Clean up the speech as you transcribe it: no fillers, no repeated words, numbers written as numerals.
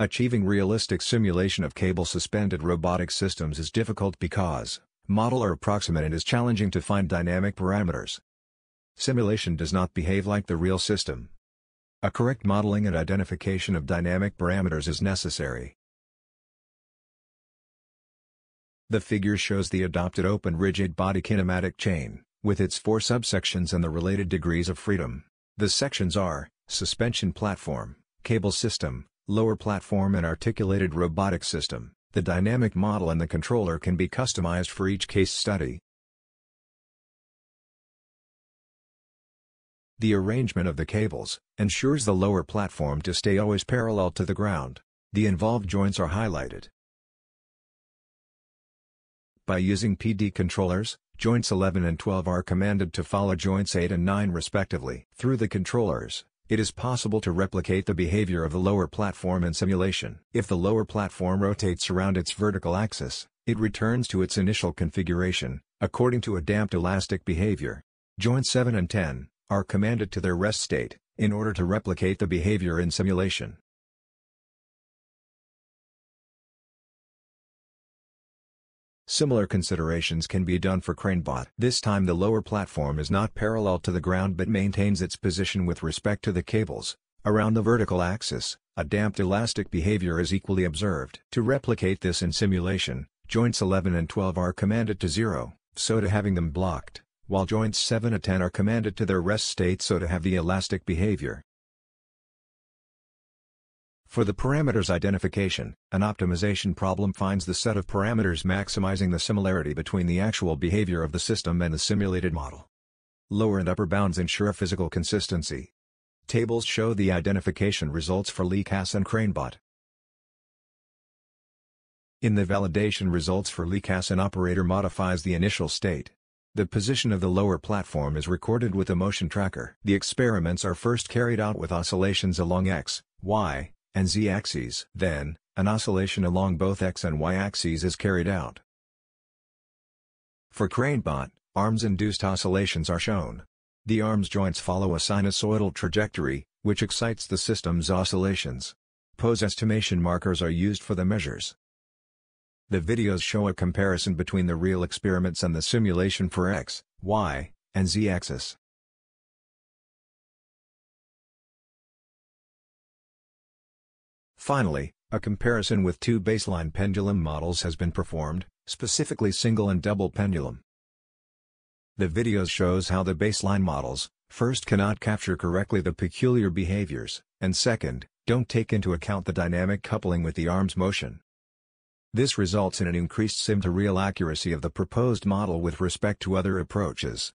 Achieving realistic simulation of cable-suspended robotic systems is difficult because model or approximate is challenging to find dynamic parameters. Simulation does not behave like the real system. A correct modeling and identification of dynamic parameters is necessary. The figure shows the adopted open rigid body kinematic chain, with its 4 subsections and the related degrees of freedom. The sections are suspension platform, cable system, lower platform and articulated robotic system. The dynamic model and the controller can be customized for each case study. The arrangement of the cables ensures the lower platform to stay always parallel to the ground. The involved joints are highlighted. By using PD controllers, joints 11 and 12 are commanded to follow joints 8 and 9 respectively. Through the controllers, it is possible to replicate the behavior of the lower platform in simulation. If the lower platform rotates around its vertical axis, it returns to its initial configuration, according to a damped elastic behavior. Joints 7 and 10 are commanded to their rest state, in order to replicate the behavior in simulation. Similar considerations can be done for CRANEbot. This time the lower platform is not parallel to the ground but maintains its position with respect to the cables. Around the vertical axis, a damped elastic behavior is equally observed. To replicate this in simulation, joints 11 and 12 are commanded to 0, so to having them blocked, while joints 7 and 10 are commanded to their rest state so to have the elastic behavior. For the parameters identification, an optimization problem finds the set of parameters maximizing the similarity between the actual behavior of the system and the simulated model. Lower and upper bounds ensure physical consistency. Tables show the identification results for LiCAS and CRANEbot. In the validation results for LiCAS, an operator modifies the initial state. The position of the lower platform is recorded with a motion tracker. The experiments are first carried out with oscillations along X, Y, and Z axes. Then, an oscillation along both X and Y axes is carried out. For CRANEbot, arms-induced oscillations are shown. The arms joints follow a sinusoidal trajectory, which excites the system's oscillations. Pose estimation markers are used for the measures. The videos show a comparison between the real experiments and the simulation for X, Y, and Z axis. Finally, a comparison with 2 baseline pendulum models has been performed, specifically single and double pendulum. The videos shows how the baseline models, first cannot capture correctly the peculiar behaviors, and second, don't take into account the dynamic coupling with the arm's motion. This results in an increased sim-to-real accuracy of the proposed model with respect to other approaches.